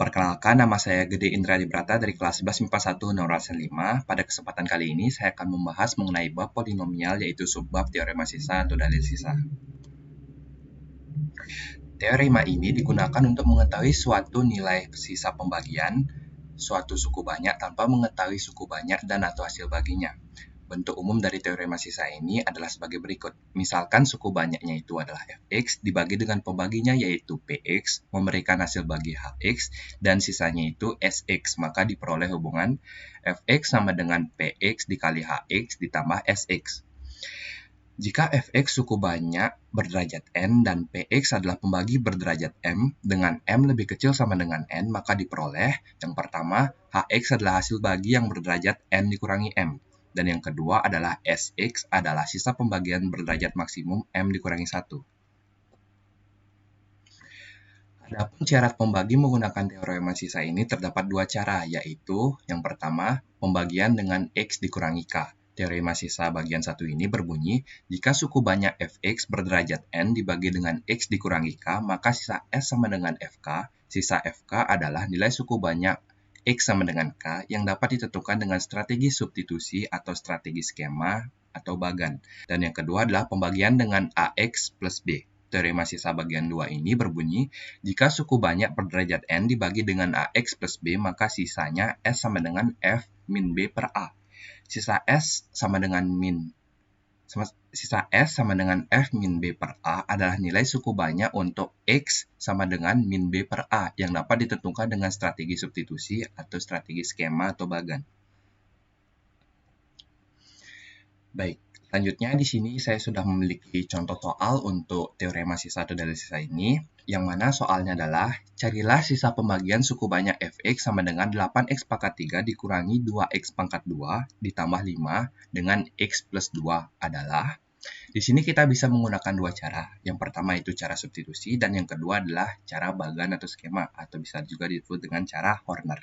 Perkenalkan, nama saya Gede Indra Dibrata dari kelas 11 MIPA 1 Nomor 5. Pada kesempatan kali ini, saya akan membahas mengenai bab polinomial, yaitu subbab teorema sisa atau dalil sisa. Teorema ini digunakan untuk mengetahui suatu nilai sisa pembagian, suatu suku banyak tanpa mengetahui suku banyak dan atau hasil baginya. Bentuk umum dari teorema sisa ini adalah sebagai berikut. Misalkan suku banyaknya itu adalah fx dibagi dengan pembaginya yaitu px memberikan hasil bagi hx dan sisanya itu sx, maka diperoleh hubungan fx sama dengan px dikali hx ditambah sx. Jika fx suku banyak berderajat n dan px adalah pembagi berderajat m dengan m lebih kecil sama dengan n, maka diperoleh yang pertama hx adalah hasil bagi yang berderajat n dikurangi m. Dan yang kedua adalah Sx adalah sisa pembagian berderajat maksimum M dikurangi 1. Adapun syarat pembagi menggunakan teorema sisa ini terdapat dua cara, yaitu yang pertama, pembagian dengan X dikurangi K. Teorema sisa bagian 1 ini berbunyi, jika suku banyak Fx berderajat N dibagi dengan X dikurangi K, maka sisa S sama dengan Fk. Sisa Fk adalah nilai suku banyak X sama dengan K yang dapat ditentukan dengan strategi substitusi atau strategi skema atau bagan. Dan yang kedua adalah pembagian dengan AX plus B. Teorema sisa bagian 2 ini berbunyi, jika suku banyak berderajat N dibagi dengan AX plus B, maka sisanya S sama dengan F min B per A. Sisa S sama dengan F min B per A adalah nilai suku banyak untuk X sama dengan min B per A yang dapat ditentukan dengan strategi substitusi atau strategi skema atau bagan. Baik, selanjutnya di sini saya sudah memiliki contoh soal untuk teorema sisa atau dalil sisa ini, yang mana soalnya adalah carilah sisa pembagian suku banyak fx sama dengan 8x pangkat 3 dikurangi 2x pangkat 2 ditambah 5 dengan x plus 2 adalah. Di sini kita bisa menggunakan dua cara. Yang pertama itu cara substitusi dan yang kedua adalah cara bagan atau skema atau bisa juga disebut dengan cara Horner.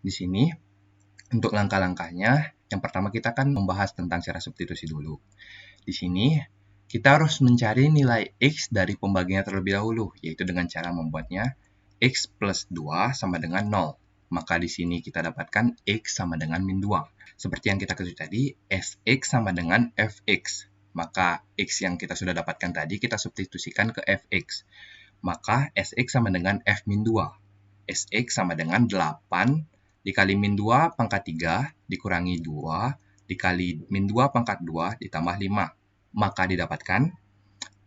Di sini untuk langkah-langkahnya, yang pertama kita akan membahas tentang cara substitusi dulu. Di sini kita harus mencari nilai x dari pembagiannya terlebih dahulu, yaitu dengan cara membuatnya x plus 2 sama dengan 0. Maka di sini kita dapatkan x sama dengan min 2. Seperti yang kita ketahui tadi, Sx sama dengan Fx. Maka x yang kita sudah dapatkan tadi kita substitusikan ke Fx. Maka Sx sama dengan F min 2. Sx sama dengan 8 dikali min 2 pangkat 3 dikurangi 2 dikali min 2 pangkat 2 ditambah 5. Maka didapatkan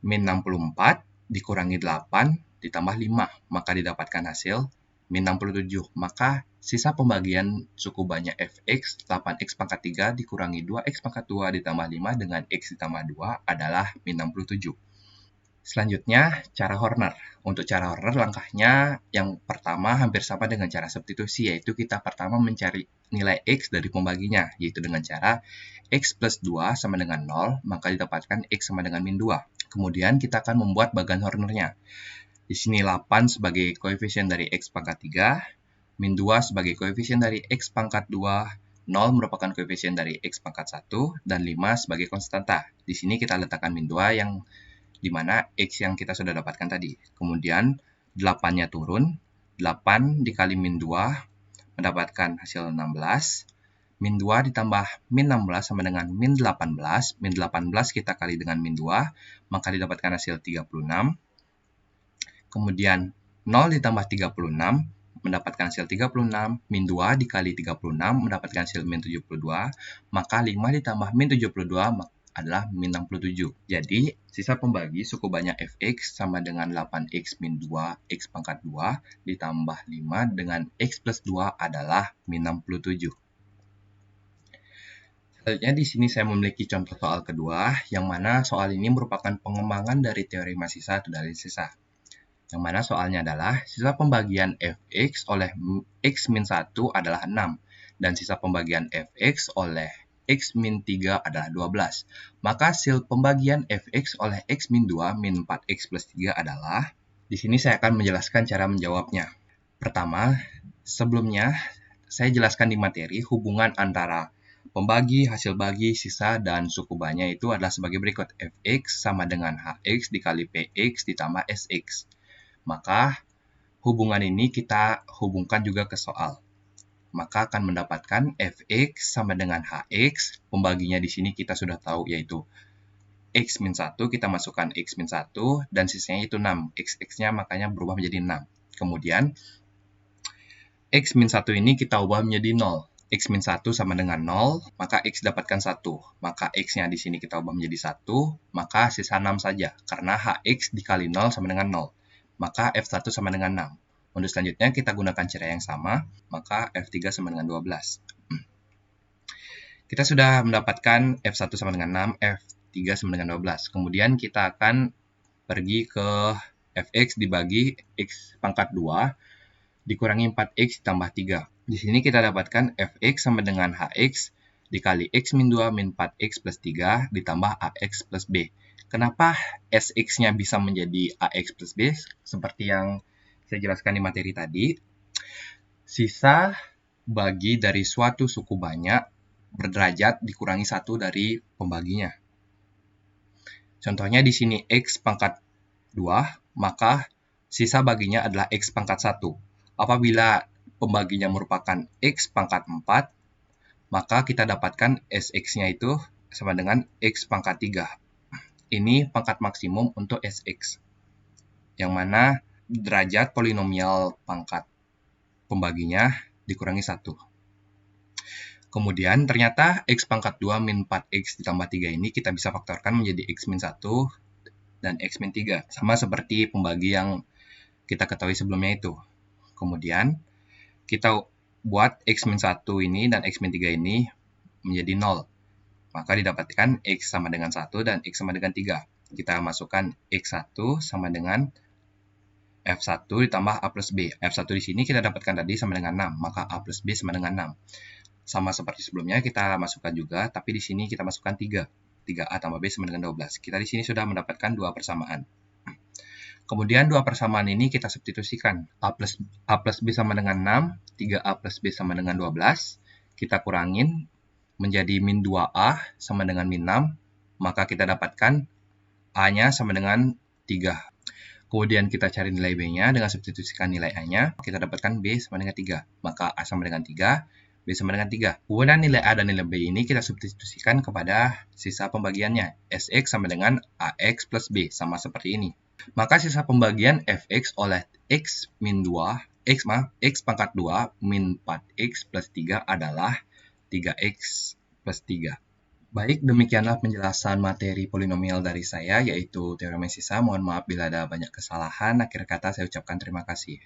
min 64 dikurangi 8 ditambah 5. Maka didapatkan hasil min 67. Maka sisa pembagian suku banyak fx 8x pangkat 3 dikurangi 2x pangkat 2 ditambah 5 dengan x ditambah 2 adalah min 67. Selanjutnya, cara Horner. Untuk cara Horner, langkahnya yang pertama hampir sama dengan cara substitusi, yaitu kita pertama mencari nilai x dari pembaginya, yaitu dengan cara x plus 2 sama dengan 0, maka didapatkan x sama dengan min 2. Kemudian kita akan membuat bagan Hornernya. Di sini 8 sebagai koefisien dari x pangkat 3, min 2 sebagai koefisien dari x pangkat 2, 0 merupakan koefisien dari x pangkat 1, dan 5 sebagai konstanta. Di sini kita letakkan min 2 yang dimana x yang kita sudah dapatkan tadi. Kemudian 8-nya turun, 8 dikali min 2 mendapatkan hasil 16. Min 2 ditambah min 16 sama dengan min 18. Min 18 kita kali dengan min 2, maka didapatkan hasil 36. Kemudian 0 ditambah 36 mendapatkan hasil 36, min 2 dikali 36 mendapatkan hasil min 72, maka 5 ditambah min 72 adalah min 67. Jadi, sisa pembagi suku banyak fx sama dengan 8x min 2x pangkat 2 ditambah 5 dengan x plus 2 adalah min 67. Selanjutnya di sini saya memiliki contoh soal kedua, yang mana soal ini merupakan pengembangan dari teorema sisa atau dalil sisa. Yang mana soalnya adalah sisa pembagian fx oleh x min 1 adalah 6, dan sisa pembagian fx oleh x min 3 adalah 12. Maka hasil pembagian fx oleh x min 2 min 4x plus 3 adalah, di sini saya akan menjelaskan cara menjawabnya. Pertama, sebelumnya saya jelaskan di materi hubungan antara pembagi, hasil bagi, sisa, dan suku banyak itu adalah sebagai berikut. Fx sama dengan hx dikali px ditambah sx. Maka hubungan ini kita hubungkan juga ke soal. Maka akan mendapatkan fx sama dengan hx, pembaginya di sini kita sudah tahu yaitu x min 1, kita masukkan x min 1, dan sisanya itu 6. X-nya makanya berubah menjadi 6. Kemudian, x min 1 ini kita ubah menjadi 0. X min 1 sama dengan 0, maka x dapatkan 1. Maka x-nya di sini kita ubah menjadi 1, maka sisa 6 saja. Karena hx dikali 0 sama dengan 0. Maka F1 sama dengan 6. Untuk selanjutnya kita gunakan cara yang sama, maka F3 sama dengan 12. Kita sudah mendapatkan F1 sama dengan 6, F3 sama dengan 12. Kemudian kita akan pergi ke Fx dibagi X pangkat 2, dikurangi 4X ditambah 3. Di sini kita dapatkan Fx sama dengan Hx dikali X min 2 min 4X plus 3 ditambah Ax plus B. Kenapa Sx-nya bisa menjadi Ax plus B? Seperti yang saya jelaskan di materi tadi, sisa bagi dari suatu suku banyak berderajat dikurangi 1 dari pembaginya. Contohnya di sini X pangkat 2, maka sisa baginya adalah X pangkat 1. Apabila pembaginya merupakan X pangkat 4, maka kita dapatkan Sx-nya itu sama dengan X pangkat 3. Ini pangkat maksimum untuk Sx, yang mana derajat polinomial pangkat pembaginya dikurangi 1. Kemudian ternyata X pangkat 2 min 4X ditambah 3 ini kita bisa faktorkan menjadi X min 1 dan X min 3. Sama seperti pembagi yang kita ketahui sebelumnya itu. Kemudian kita buat X min 1 ini dan X min 3 ini menjadi 0. Maka didapatkan X sama dengan 1 dan X sama dengan 3. Kita masukkan X1 sama dengan F1 ditambah A plus B. F1 di sini kita dapatkan tadi sama dengan 6, maka A plus B sama dengan 6. Sama seperti sebelumnya kita masukkan juga, tapi di sini kita masukkan 3. 3A tambah B sama dengan 12. Kita di sini sudah mendapatkan dua persamaan. Kemudian dua persamaan ini kita substitusikan. A plus B sama dengan 6, 3A plus B sama dengan 12. Kita kurangin menjadi min 2A sama dengan min 6, maka kita dapatkan A-nya sama dengan 3. Kemudian kita cari nilai B-nya dengan substitusikan nilai A-nya, kita dapatkan B sama dengan 3. Maka A sama dengan 3, B sama dengan 3. Kemudian nilai A dan nilai B ini kita substitusikan kepada sisa pembagiannya. Sx sama dengan Ax plus B, sama seperti ini. Maka sisa pembagian Fx oleh X min 2, X pangkat 2 min 4X plus 3 adalah 3X plus 3. Baik, demikianlah penjelasan materi polinomial dari saya, yaitu teorema sisa. Mohon maaf bila ada banyak kesalahan. Akhir kata saya ucapkan terima kasih.